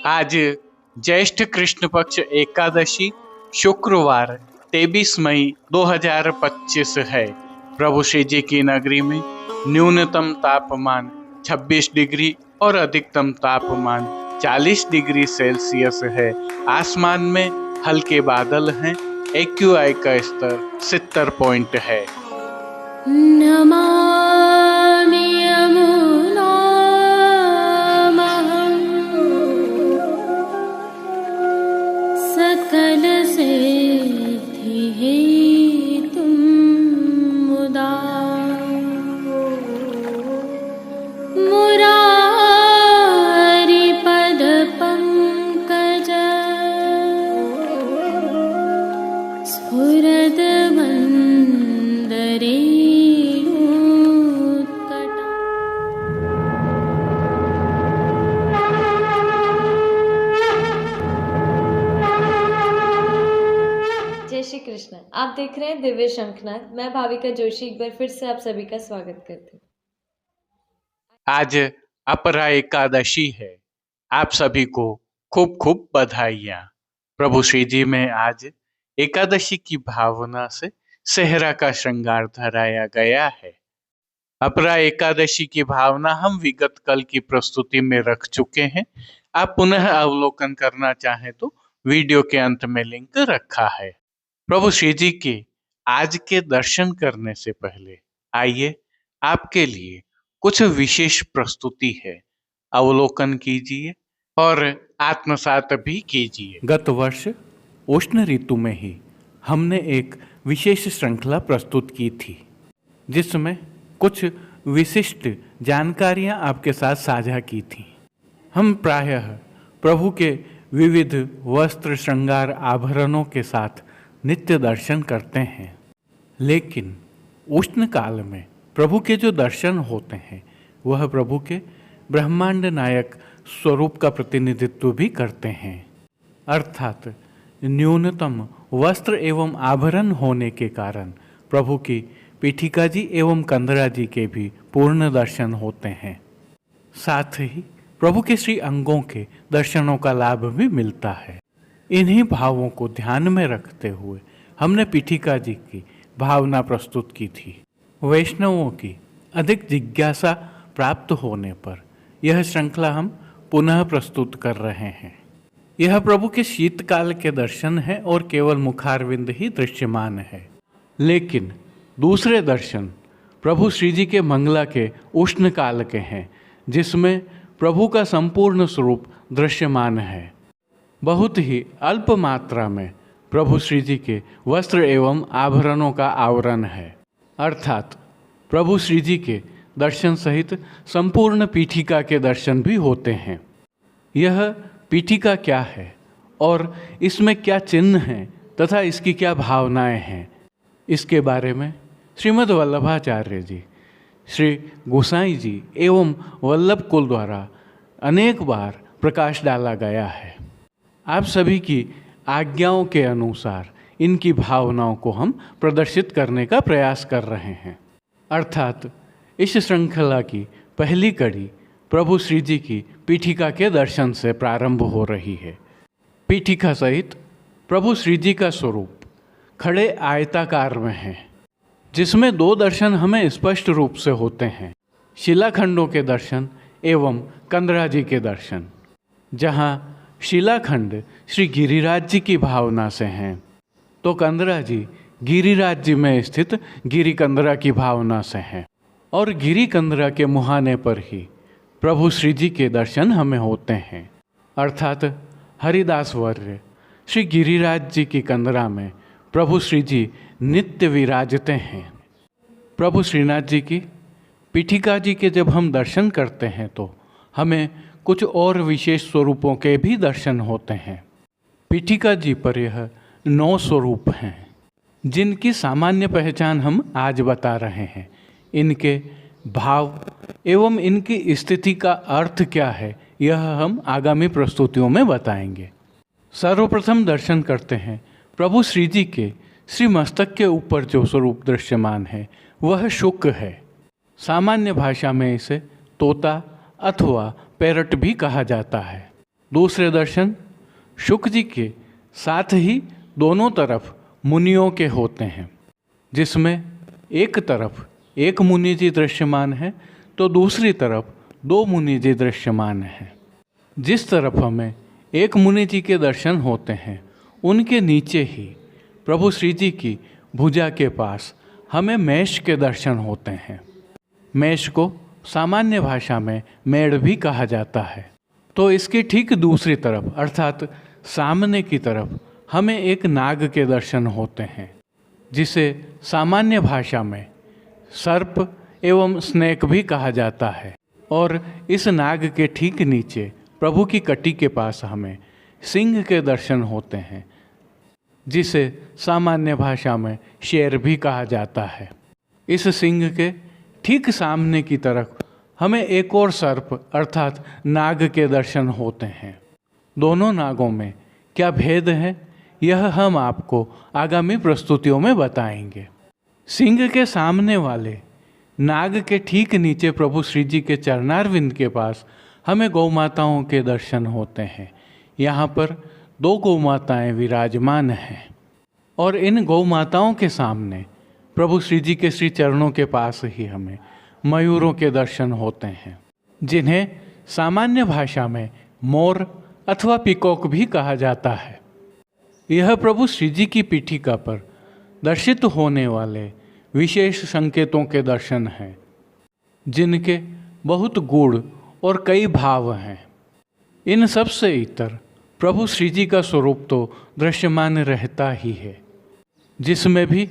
आज ज्येष्ठ कृष्ण पक्ष एकादशी शुक्रवार 23 मई 2025 है। प्रभु श्री जी की नगरी में न्यूनतम तापमान 26 डिग्री और अधिकतम तापमान 40 डिग्री सेल्सियस है। आसमान में हल्के बादल हैं। AQI का स्तर 70 पॉइंट है। नमामि यमुनामहं सकलसिद्धिहेतुं मुदा मुरारिपदपङ्कज स्फुरद्वन्दरे जय श्री कृष्ण। आप देख रहे हैं दिव्य शंखनाद। मैं भाविका जोशी एक बार फिर से आप सभी का स्वागत करती हूँ। आज अपरा एकादशी है। आप सभी को खूब खूब बधाइयाँ। प्रभु श्री जी में आज एकादशी की भावना से सेहरा का श्रृंगार धराया गया है। अपरा एकादशी की भावना हम विगत कल की प्रस्तुति में रख चुके हैं। आप पुनः अवलोकन करना चाहें तो वीडियो के अंत में लिंक रखा है। प्रभु श्री जी के आज के दर्शन करने से पहले आइए आपके लिए कुछ विशेष प्रस्तुति है, अवलोकन कीजिए और आत्मसात भी कीजिए। गत वर्ष उष्ण ऋतु में ही हमने एक विशेष श्रृंखला प्रस्तुत की थी, जिसमें कुछ विशिष्ट जानकारियां आपके साथ साझा की थी। हम प्रायः प्रभु के विविध वस्त्र, श्रृंगार, आभरणों के साथ नित्य दर्शन करते हैं, लेकिन उष्ण काल में प्रभु के जो दर्शन होते हैं वह प्रभु के ब्रह्मांड नायक स्वरूप का प्रतिनिधित्व भी करते हैं। अर्थात न्यूनतम वस्त्र एवं आभरण होने के कारण प्रभु की पीठिका जी एवं कंदरा जी के भी पूर्ण दर्शन होते हैं। साथ ही प्रभु के श्री अंगों के दर्शनों का लाभ भी मिलता है। इन्हीं भावों को ध्यान में रखते हुए हमने पीठिका जी की भावना प्रस्तुत की थी। वैष्णवों की अधिक जिज्ञासा प्राप्त होने पर यह श्रृंखला हम पुनः प्रस्तुत कर रहे हैं। यह प्रभु के शीतकाल के दर्शन है और केवल मुखारविंद ही दृश्यमान है, लेकिन दूसरे दर्शन प्रभु श्री जी के मंगला के उष्ण काल के हैं, जिसमें प्रभु का संपूर्ण स्वरूप दृश्यमान है। बहुत ही अल्प मात्रा में प्रभु श्री जी के वस्त्र एवं आभरणों का आवरण है। अर्थात प्रभु श्री जी के दर्शन सहित संपूर्ण पीठिका के दर्शन भी होते हैं। यह पीठिका क्या है और इसमें क्या चिन्ह हैं तथा इसकी क्या भावनाएं हैं, इसके बारे में श्रीमद् वल्लभाचार्य जी, श्री गोसाई जी एवं वल्लभ कुल द्वारा अनेक बार प्रकाश डाला गया है। आप सभी की आज्ञाओं के अनुसार इनकी भावनाओं को हम प्रदर्शित करने का प्रयास कर रहे हैं। अर्थात इस श्रृंखला की पहली कड़ी प्रभु श्री जी की पीठिका के दर्शन से प्रारंभ हो रही है। पीठिका सहित प्रभु श्री जी का स्वरूप खड़े आयताकार में है, जिसमें दो दर्शन हमें स्पष्ट रूप से होते हैं, शिलाखंडों के दर्शन एवं कंदरा जी के दर्शन। जहाँ शिलाखंड श्री गिरिराज जी की भावना से हैं, तो कंदरा जी गिरिराज जी में स्थित गिरी कंदरा की भावना से हैं, और गिरी कंदरा के मुहाने पर ही प्रभु श्री जी के दर्शन हमें होते हैं। अर्थात हरिदास वर्य श्री गिरिराज जी की कंदरा में प्रभु श्री जी नित्य विराजते हैं। प्रभु श्रीनाथ जी की पीठिका जी के जब हम दर्शन करते हैं तो हमें कुछ और विशेष स्वरूपों के भी दर्शन होते हैं। पीठिका जी पर यह 9 स्वरूप हैं, जिनकी सामान्य पहचान हम आज बता रहे हैं। इनके भाव एवं इनकी स्थिति का अर्थ क्या है, यह हम आगामी प्रस्तुतियों में बताएंगे। सर्वप्रथम दर्शन करते हैं प्रभु श्री जी के श्री मस्तक के ऊपर जो स्वरूप दृश्यमान है वह शुक है। सामान्य भाषा में इसे तोता अथवा पैरट भी कहा जाता है। दूसरे दर्शन शुक जी के साथ ही दोनों तरफ मुनियों के होते हैं, जिसमें एक तरफ एक मुनि जी दृश्यमान है तो दूसरी तरफ दो मुनि जी दृश्यमान हैं। जिस तरफ हमें एक मुनि जी के दर्शन होते हैं उनके नीचे ही प्रभु श्री जी की भुजा के पास हमें मेष के दर्शन होते हैं। मेष को सामान्य भाषा में मेढ़ भी कहा जाता है। तो इसकी ठीक दूसरी तरफ अर्थात सामने की तरफ हमें एक नाग के दर्शन होते हैं, जिसे सामान्य भाषा में सर्प एवं स्नेक भी कहा जाता है। और इस नाग के ठीक नीचे प्रभु की कटी के पास हमें सिंह के दर्शन होते हैं, जिसे सामान्य भाषा में शेर भी कहा जाता है। इस सिंह के ठीक सामने की तरफ हमें एक और सर्प अर्थात नाग के दर्शन होते हैं। दोनों नागों में क्या भेद है यह हम आपको आगामी प्रस्तुतियों में बताएंगे। सिंह के सामने वाले नाग के ठीक नीचे प्रभु श्री जी के चरणारविंद के पास हमें गौ माताओं के दर्शन होते हैं। यहाँ पर दो गौ माताएँ विराजमान हैं और इन गौ माताओं के सामने प्रभु श्री जी के श्री चरणों के पास ही हमें मयूरों के दर्शन होते हैं, जिन्हें सामान्य भाषा में मोर अथवा पिकॉक भी कहा जाता है। यह प्रभु श्री जी की पीठिका पर दर्शित होने वाले विशेष संकेतों के दर्शन हैं, जिनके बहुत गूढ़ और कई भाव हैं। इन सब से इतर प्रभु श्री जी का स्वरूप तो दृश्यमान रहता ही है, जिसमें भी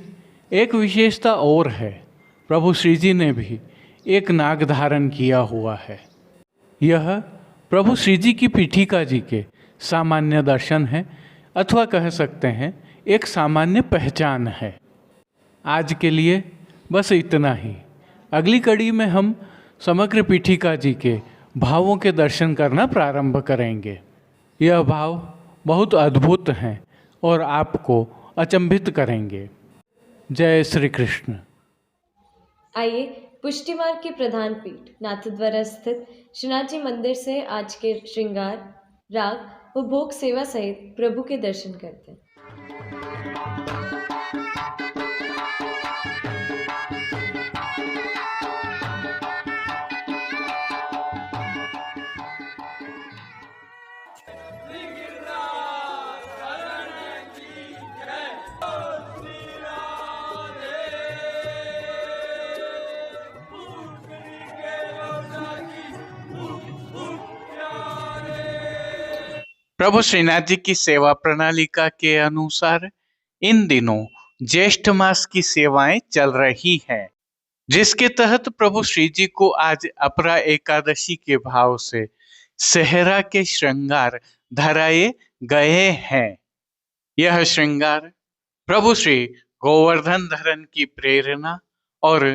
एक विशेषता और है। प्रभु श्री जी ने भी एक नाग धारण किया हुआ है। यह प्रभु श्री जी की पीठिका जी के सामान्य दर्शन है अथवा कह सकते हैं एक सामान्य पहचान है। आज के लिए बस इतना ही। अगली कड़ी में हम समग्र पीठिका जी के भावों के दर्शन करना प्रारंभ करेंगे। यह भाव बहुत अद्भुत हैं और आपको अचंभित करेंगे। जय श्री कृष्ण। आइए पुष्टि मार्ग के प्रधान पीठ नाथद्वारा स्थित श्रीनाथ जी मंदिर से आज के श्रृंगार, राग व भोग सेवा सहित प्रभु के दर्शन करते हैं। प्रभु श्रीनाथ जी की सेवा प्रणालिका के अनुसार इन दिनों ज्येष्ठ मास की सेवाएं चल रही हैं, जिसके तहत प्रभु श्री जी को आज अपरा एकादशी के भाव से सेहरा के श्रृंगार धराए गए हैं। यह श्रृंगार प्रभु श्री गोवर्धन धरन की प्रेरणा और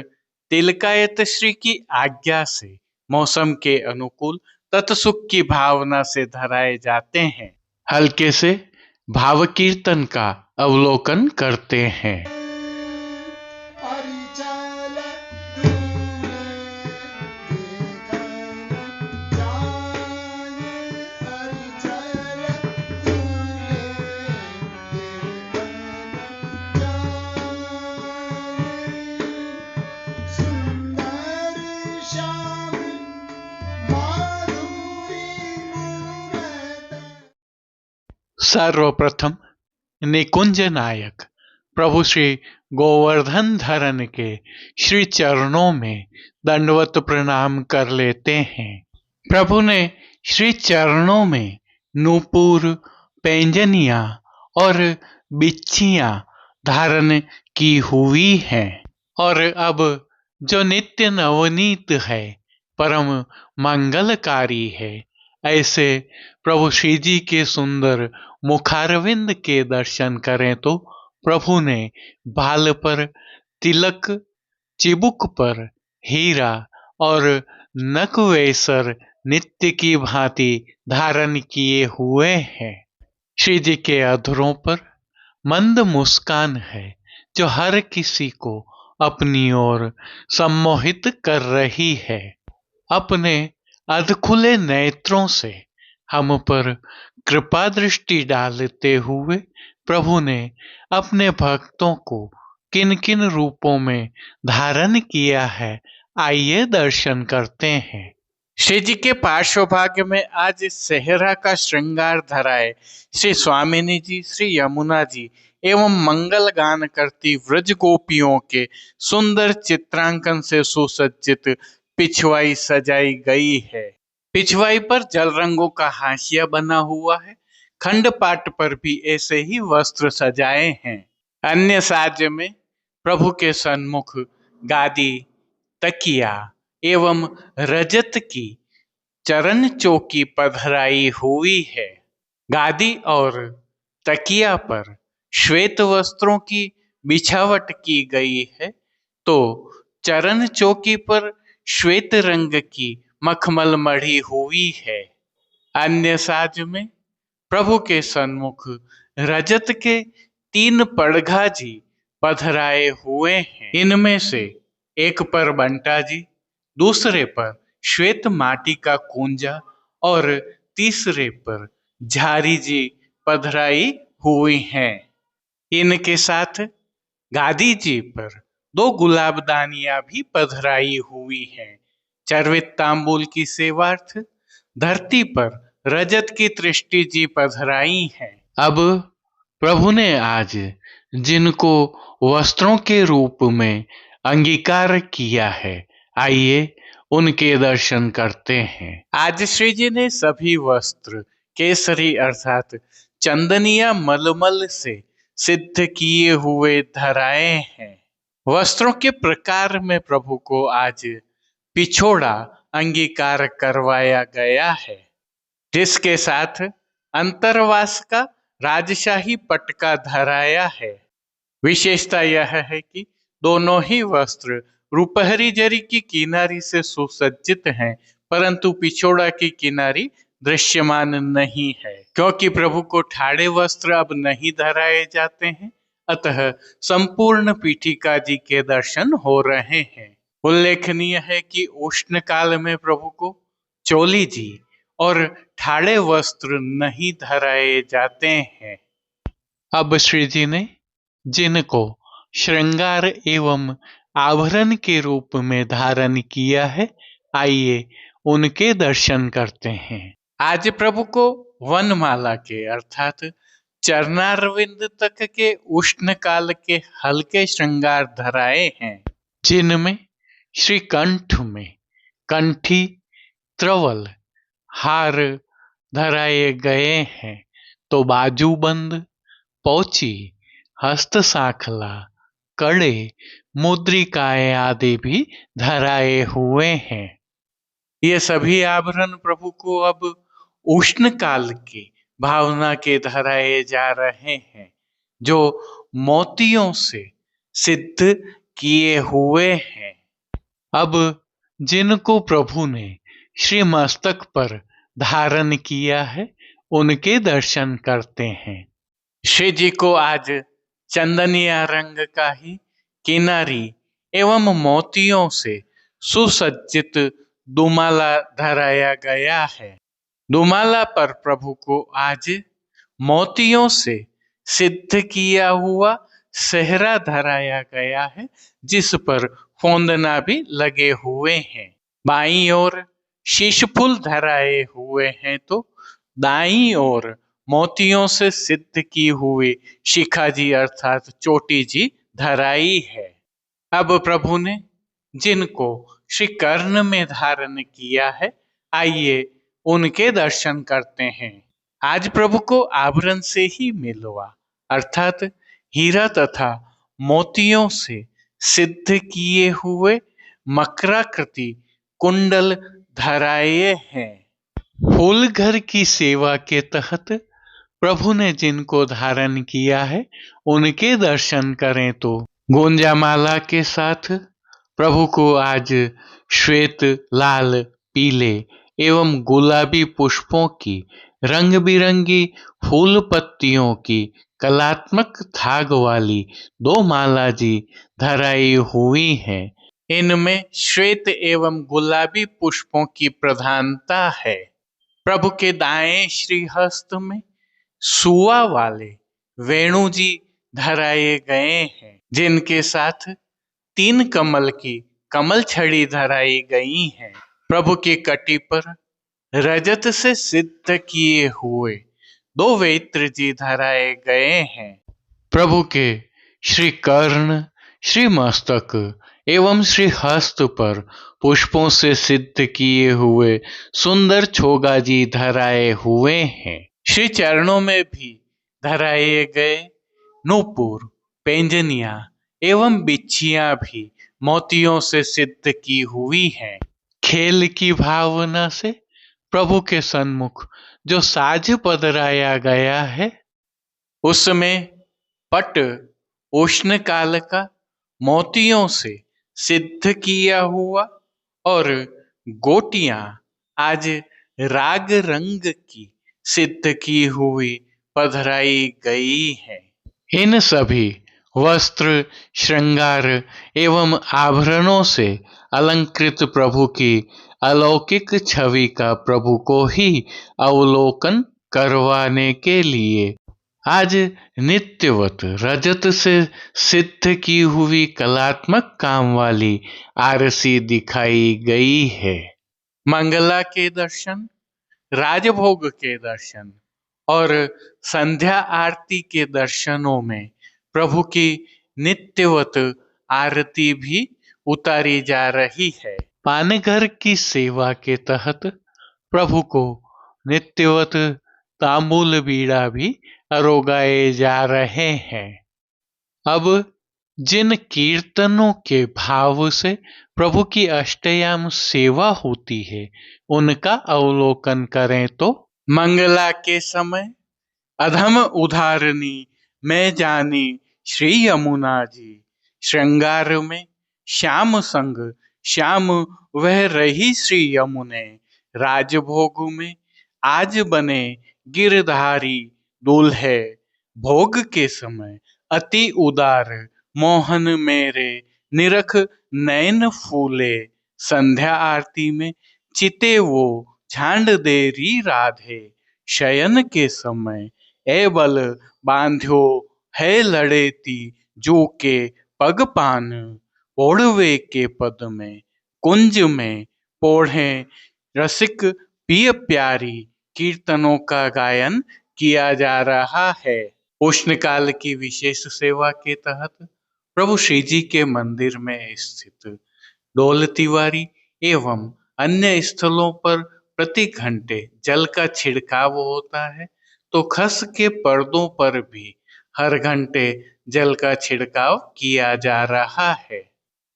तिलकायत श्री की आज्ञा से मौसम के अनुकूल तत्सुख की भावना से धराए जाते हैं। हल्के से भाव कीर्तन का अवलोकन करते हैं। सर्वप्रथम निकुंज नायक प्रभु श्री गोवर्धन धरन के श्री चरणों में दंडवत प्रणाम कर लेते हैं। प्रभु ने श्री चरणों में नूपुर, पैंजनिया और बिच्छियां धारण की हुई हैं और अब जो नित्य नवनीत है, परम मंगलकारी है, ऐसे प्रभु श्री जी के सुंदर मुखारविंद के दर्शन करें तो प्रभु ने बाल पर तिलक, चिबुक पर हीरा और नकवेसर नित्य की भांति धारण किए हुए हैं। श्री जी के अधरों पर मंद मुस्कान है जो हर किसी को अपनी ओर सम्मोहित कर रही है। अपने अधखुले नेत्रों से हम पर कृपा दृष्टि डालते हुए प्रभु ने अपने भक्तों को किन किन रूपों में धारण किया है, आइए दर्शन करते हैं। श्री जी के पार्श्व भाग में आज सेहरा का श्रृंगार धराए श्री स्वामिनी जी, श्री यमुना जी एवं मंगल गान करती व्रज गोपियों के सुंदर चित्रांकन से सुसज्जित पिछवाई सजाई गई है। पिछवाई पर जल रंगों का हाशिया बना हुआ है। खंड पाट पर भी ऐसे ही वस्त्र सजाए हैं। अन्य साज में प्रभु के सन्मुख गादी, तकिया एवं रजत की चरण चौकी पधराई हुई है। गादी और तकिया पर श्वेत वस्त्रों की बिछावट की गई है, तो चरण चौकी पर श्वेत रंग की मखमल मढ़ी हुई है। अन्य साज में प्रभु के सन्मुख रजत के 3 पड़घा जी पधराए हुए हैं। इनमें से एक पर बंटा जी, दूसरे पर श्वेत माटी का कुंजा और तीसरे पर झारी जी पधराई हुई हैं। इनके साथ गादी जी पर 2 गुलाबदानियां भी पधराई हुई हैं। चर्वित तांबूल की सेवार्थ धरती पर रजत की तृष्टि जी पधराई हैं। अब प्रभु ने आज जिनको वस्त्रों के रूप में अंगीकार किया है, आइए उनके दर्शन करते हैं। आज श्री जी ने सभी वस्त्र केसरी अर्थात चंदनिया मलमल से सिद्ध किए हुए धराए हैं। वस्त्रों के प्रकार में प्रभु को आज पिछोड़ा अंगीकार करवाया गया है, जिसके साथ अंतरवास का राजशाही पटका धराया है। विशेषता यह है कि दोनों ही वस्त्र रुपहरी जरी की किनारी से सुसज्जित हैं, परंतु पिछोड़ा की किनारी दृश्यमान नहीं है, क्योंकि प्रभु को ठाड़े वस्त्र अब नहीं धराए जाते हैं, अतः संपूर्ण पीठिका जी के दर्शन हो रहे हैं। उल्लेखनीय है कि उष्ण काल में प्रभु को चोली जी और ठाड़े वस्त्र नहीं धराए जाते हैं। अब श्री जी ने जिनको श्रृंगार एवं आभरण के रूप में धारण किया है, आइए उनके दर्शन करते हैं। आज प्रभु को वनमाला के अर्थात चरणारविंद तक के उष्ण काल के हल्के श्रृंगार धराए हैं, जिनमें श्री कंठ में कंठी, त्रवल, हार धराए गए हैं, तो बाजूबंद, पौची, हस्त साखला, कड़े, मुद्रिकाएं आदि भी धराए हुए हैं। ये सभी आभरण प्रभु को अब उष्ण काल की भावना के धराए जा रहे हैं, जो मोतियों से सिद्ध किए हुए हैं। अब जिनको प्रभु ने श्री मस्तक पर धारण किया है, उनके दर्शन करते हैं। श्री जी को आज चंदनिया रंग का ही किनारी एवं मोतियों से सुसज्जित दुमाला धराया गया है। दुमाला पर प्रभु को आज मोतियों से सिद्ध किया हुआ सेहरा धराया गया है, जिस पर फौंदना भी लगे हुए हैं। बाईं ओर शीश फूल धराए हुए हैं, तो दाईं ओर मोतियों से सिद्ध की हुई शिखा जी अर्थात चोटी जी धराई है। अब प्रभु ने जिनको श्री कर्ण में धारण किया है, आइए उनके दर्शन करते हैं। आज प्रभु को आभरण से ही मिलवा अर्थात हीरा तथा मोतियों से सिद्ध किए हुए मकराकृति कुंडल धराए हैं। फूल घर की सेवा के तहत प्रभु ने जिनको धारण किया है, उनके दर्शन करें तो गोंजामाला के साथ प्रभु को आज श्वेत, लाल, पीले एवं गुलाबी पुष्पों की रंग बिरंगी फूल पत्तियों की कलात्मक थाग वाली 2 माला जी धराई हुई हैं। इनमें श्वेत एवं गुलाबी पुष्पों की प्रधानता है। प्रभु के दाएं श्रीहस्त में सुआ वाले वेणु जी धराए गए हैं, जिनके साथ 3 कमल की कमल छड़ी धराई गई हैं। प्रभु की कटी पर रजत से सिद्ध किए हुए 2 वेत्र जी धराए गए हैं। प्रभु के श्री कर्ण, श्री मस्तक एवं श्री हस्त पर पुष्पों से सिद्ध किए हुए सुंदर छोगा जी धराए हुए हैं। श्री चरणों में भी धराए गए नूपुर, पेंजनिया एवं बिच्छियां भी मोतियों से सिद्ध की हुई हैं। खेल की भावना से प्रभु के सन्मुख जो साज पधराया गया है, उसमें पट उष्ण काल का मोतियों से सिद्ध किया हुआ और गोटियां आज राग रंग की सिद्ध की हुई पधराई गई है। इन सभी वस्त्र, श्रृंगार एवं आभरणों से अलंकृत प्रभु की अलौकिक छवि का प्रभु को ही अवलोकन करवाने के लिए आज नित्यवत रजत से सिद्ध की हुई कलात्मक काम वाली आरसी दिखाई गई है। मंगला के दर्शन, राजभोग के दर्शन और संध्या आरती के दर्शनों में प्रभु की नित्यवत आरती भी उतारी जा रही है। पानघर की सेवा के तहत प्रभु को नित्यवत तांबूल बीड़ा भी अरोगाए जा रहे हैं। अब जिन कीर्तनों के भाव से प्रभु की अष्टयाम सेवा होती है, उनका अवलोकन करें तो मंगला के समय अधम उधारनी मैं जानी श्री यमुना जी, श्रृंगार में श्याम संग श्याम वह रही श्री यमुने, राजभोग में आज बने गिरधारी दूल्हे, भोग के समय अति उदार मोहन मेरे निरख नयन फूले, संध्या आरती में चिते वो झांड देरी राधे, शयन के समय ए बल बांध्यो है लड़ेती जो के पग पान, ओढ़वे के पद में कुंज में पोढ़े रसिक पिय प्यारी, कीर्तनों का गायन किया जा रहा है। उष्णकाल की विशेष सेवा के तहत प्रभु श्री जी के मंदिर में स्थित डोल तिवारी एवं अन्य स्थलों पर प्रति घंटे जल का छिड़काव होता है, तो खस के पर्दों पर भी हर घंटे जल का छिड़काव किया जा रहा है।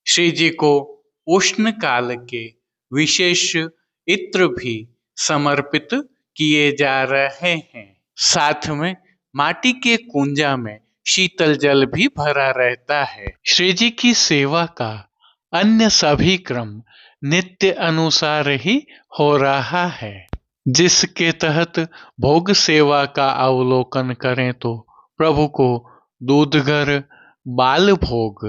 श्री जी को उष्ण काल के विशेष इत्र भी समर्पित किए जा रहे हैं। साथ में माटी के कुंजा में शीतल जल भी भरा रहता है। श्री जी की सेवा का अन्य सभी क्रम नित्य अनुसार ही हो रहा है, जिसके तहत भोग सेवा का अवलोकन करें तो प्रभु को दूधघर, बाल भोग,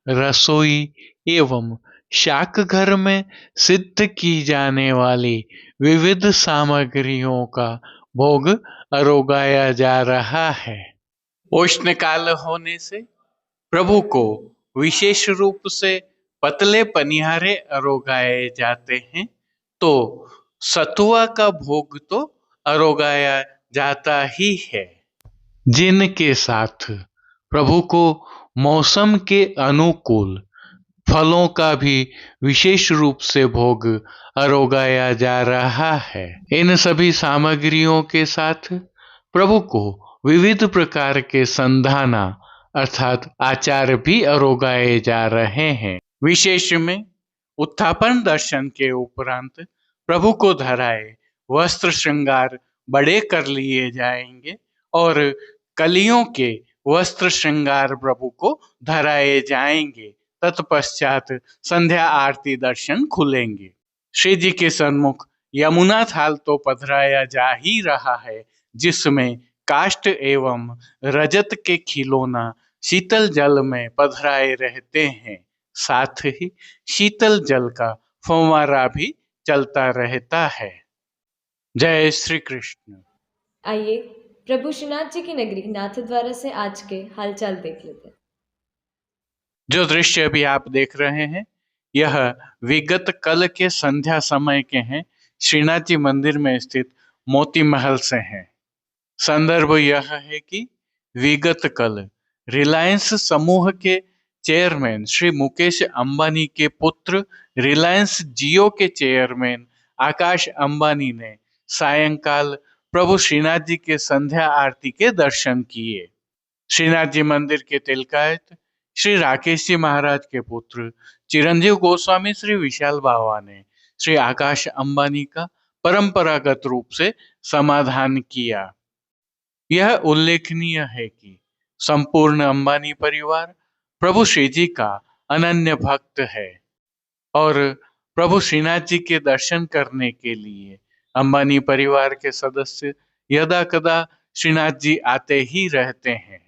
रसोई एवं शाक घर में सिद्ध की जाने वाली विविध सामग्रियों का भोग अरोगाया जा रहा है। उष्ण काल होने से प्रभु को विशेष रूप से पतले पनिहारे अरोगाए जाते हैं, तो सतुआ का भोग तो अरोगाया जाता ही है, जिनके साथ प्रभु को मौसम के अनुकूल फलों का भी विशेष रूप से भोग अरोगाया जा रहा है। इन सभी सामग्रियों के साथ प्रभु को विविध प्रकार के संधाना अर्थात आचार भी अरोगाए जा रहे हैं। विशेष में उत्थापन दर्शन के उपरांत प्रभु को धराए वस्त्र श्रृंगार बड़े कर लिए जाएंगे और कलियों के वस्त्र श्रृंगार प्रभु को धराए जाएंगे। तत्पश्चात संध्या आरती दर्शन खुलेंगे। श्री जी के सन्मुख यमुना थाल तो पधराया जा ही रहा है, जिसमें काष्ठ एवं रजत के खिलौना शीतल जल में पधराए रहते हैं। साथ ही शीतल जल का फव्वारा भी चलता रहता है। जय श्री कृष्ण। आइए प्रभु श्रीनाथ जी की नगरी नाथद्वारा से आज के हालचाल देख लेते हैं। जो दृश्य अभी आप देख रहे हैं यह विगत कल के संध्या समय के हैं। श्रीनाथ जी मंदिर में स्थित मोती महल से हैं। संदर्भ यह है कि विगत कल रिलायंस समूह के चेयरमैन श्री मुकेश अंबानी के पुत्र रिलायंस जियो के चेयरमैन आकाश अंबानी ने सायंकाल प्रभु श्रीनाथ जी के संध्या आरती के दर्शन किए। श्रीनाथ जी मंदिर के तिलकायत श्री राकेश जी महाराज के पुत्र चिरंजीव गोस्वामी श्री विशाल बावा ने श्री आकाश अंबानी का परंपरागत रूप से समाधान किया। यह उल्लेखनीय है कि संपूर्ण अंबानी परिवार प्रभु श्री जी का अनन्य भक्त है और प्रभु श्रीनाथ जी के दर्शन करने के लिए अंबानी परिवार के सदस्य यदा कदा श्रीनाथ जी आते ही रहते हैं।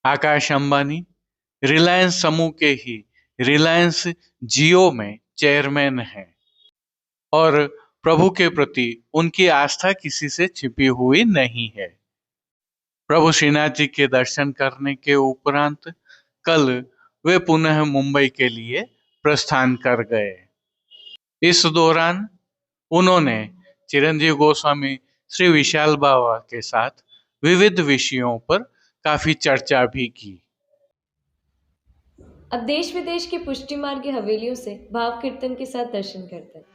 आकाश अंबानी रिलायंस समूह के ही रिलायंस जियो में चेयरमैन हैं और प्रभु के प्रति उनकी आस्था किसी से छिपी हुई नहीं है। प्रभु श्रीनाथ जी के दर्शन करने के उपरांत कल वे पुनः मुंबई के लिए प्रस्थान कर गए। इस दौरान उन्होंने चिरंजीव गोस्वामी श्री विशाल बाबा के साथ विविध विषयों पर काफी चर्चा भी की। अब देश विदेश की पुष्टि मार्ग की हवेलियों से भाव कीर्तन के साथ दर्शन करते हैं।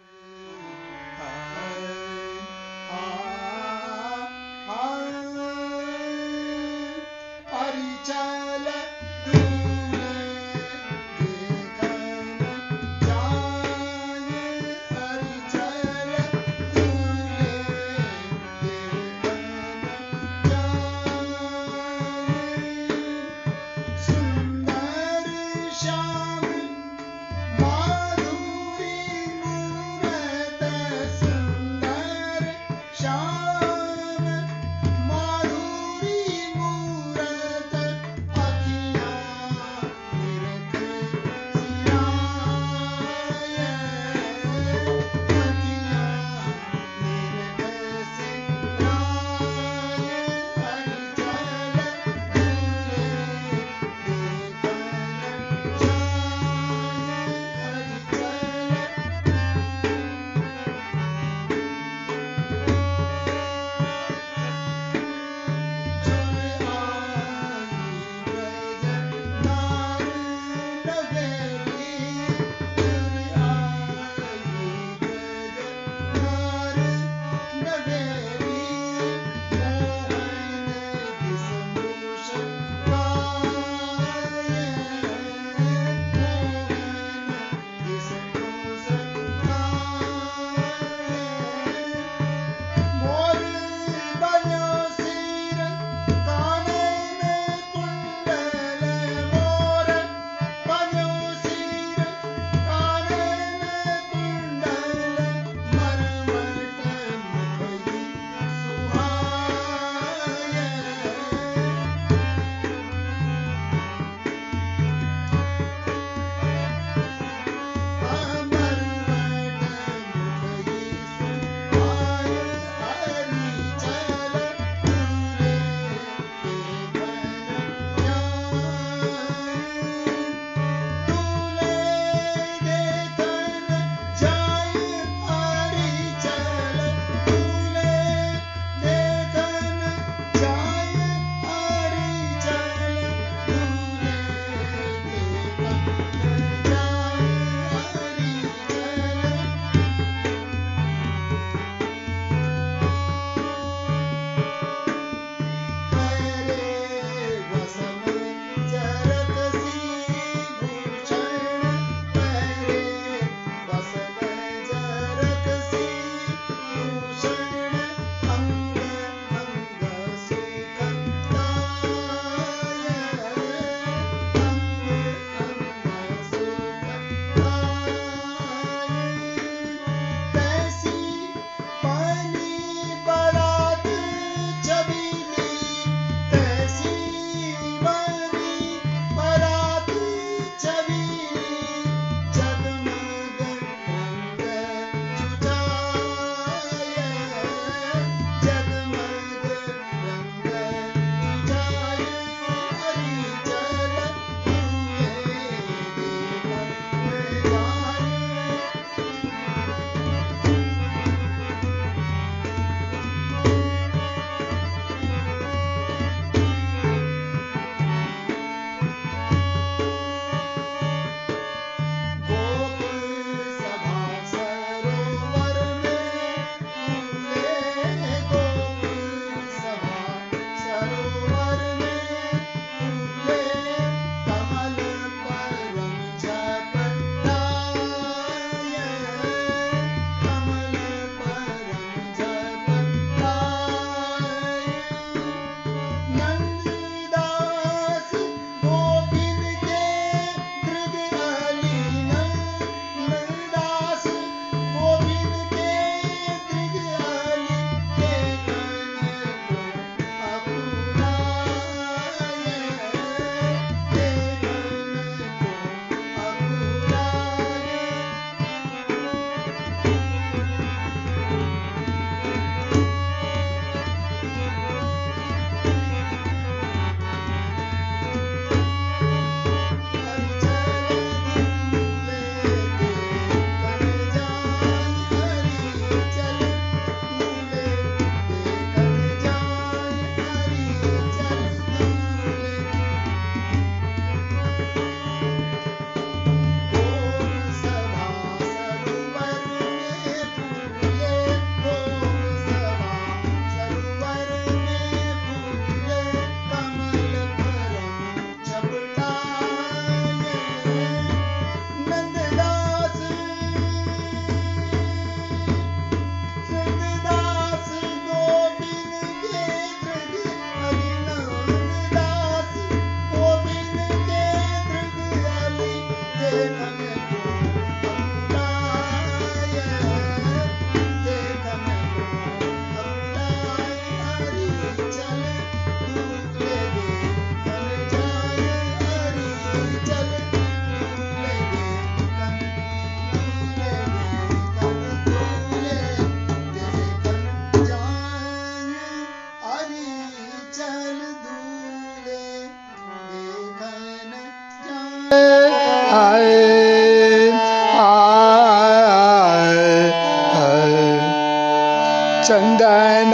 चंदन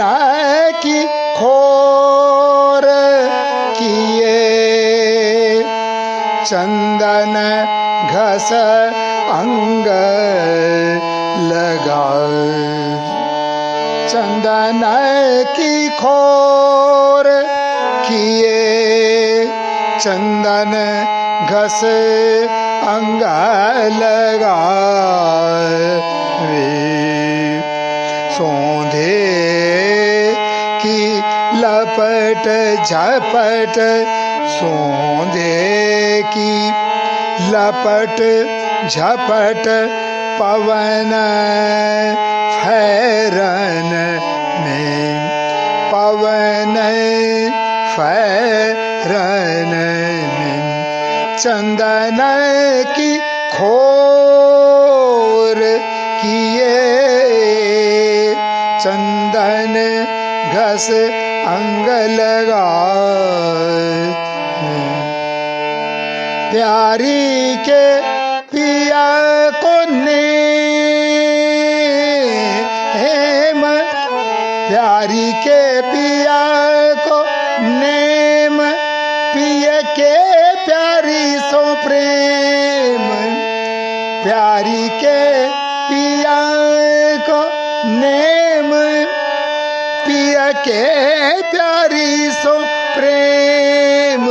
की खोर किए, चंदन घस अंग लगाए। चंदन की खोर किए, चंदन घस अंग लगाए। सोंधे की लपट झपट, सोंधे की लपट झपट, पवन फैरन में, पवन फैरन में। चंदन की खोर किए, चंदन घस अंग लगाए। प्यारी के पिया को नेम, प्यारी के पिया को नेम, पिय के प्यारी सो प्रेम। प्यारी के पिया को नेम, पिय के प्यारी सो प्रेम।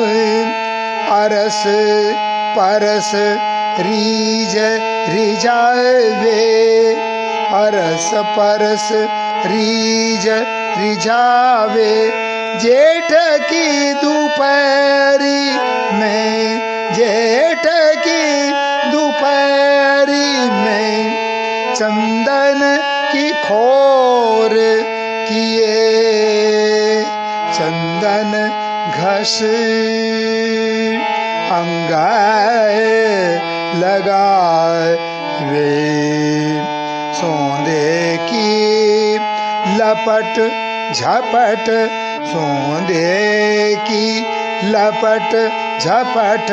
अरस परस रीज रिझावे, अरस परस रीज रिझावे। जेठ की दोपहरी में, जेठ की दोपहरी में, चंदन की खोर किए, चंदन घस अंग लगावे। सोंधे की लपट झपट, सोंधे की लपट झपट,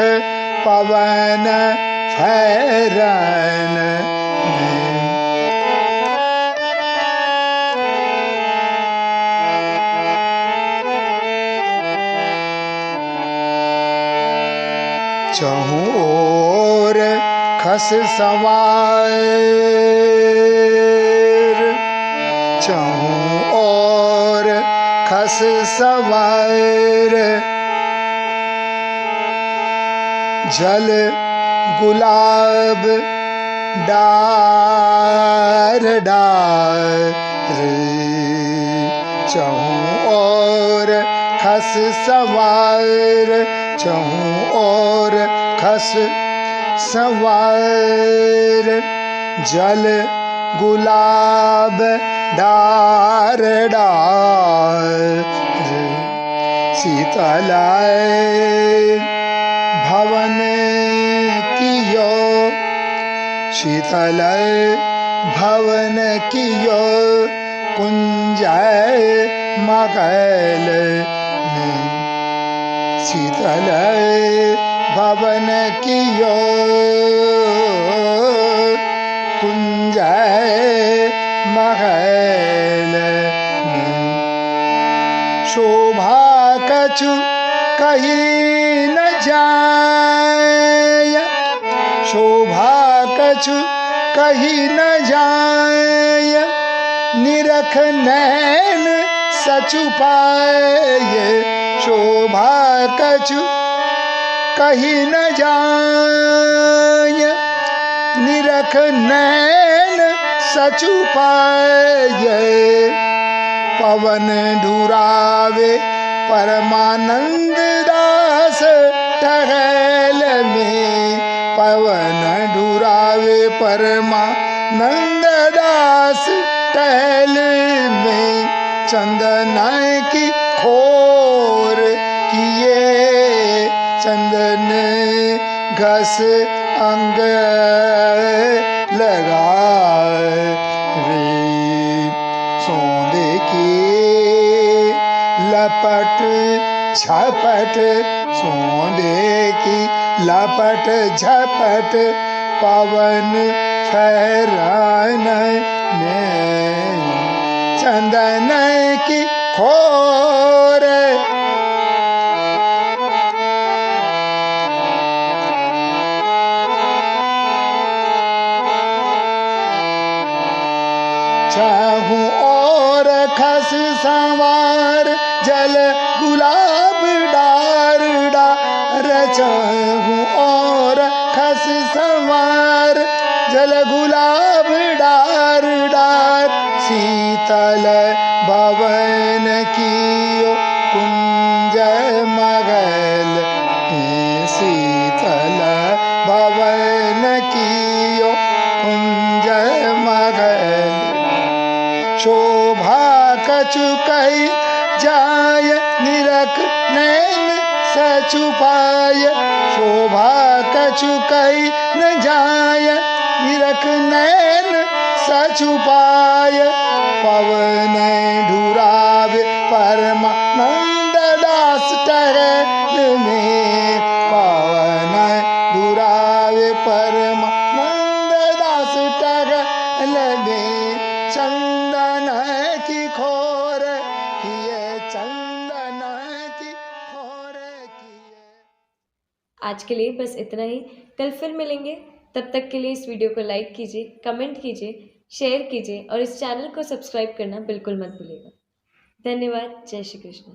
पवन फैरन में। चहु ओर खस सवार, चहु ओर खस सवार। जल गुलाब डार डार, चहु ओर खस सवार, चहु ओर खस सवार। जल गुलाब डार डार, शीतल भवन कियो, शीतल भवन कियो। कुंज मगल में, शीतल भवन कियो। कुंज महल में, शोभा कछु कहीं न जाय, शोभा कछु कहीं न जाय। निरख नैन सचु पाए, शोभा कछु कहीं न जाय। निरख नैन सचु पाए। पवन ढुरावे परमानंद दास टहल में, पवन ढुरावे परमानंद दास टहल में। चंदन की खोर किए, चंदन घस अंग लगाए। सोंधे की लपट झपट, सोंधे की लपट झपट पवन फहरान में चंदन की खोर चाहूं और खस संवार जल गुलाब डार डार चाहूं और खस संवार जल गुलाब डार डार शीतल भवन कियो कुंज मगल शीतल भवन कियो कुंज मगल शोभा कछु कही जाय निरख नैन सचुपाय शोभा कछु कही न जाय निरख नैन सचुपाय पवन ढुरावे परमानंद दास टहल में पवन ढुरावे परमानंद दास टहल में चंदन की खोर किए चंदन की खोर किए। आज के लिए बस इतना ही। कल फिर मिलेंगे। तब तक के लिए इस वीडियो को लाइक कीजिए, कमेंट कीजिए, शेयर कीजिए और इस चैनल को सब्सक्राइब करना बिल्कुल मत भूलिएगा। धन्यवाद। जय श्री कृष्ण।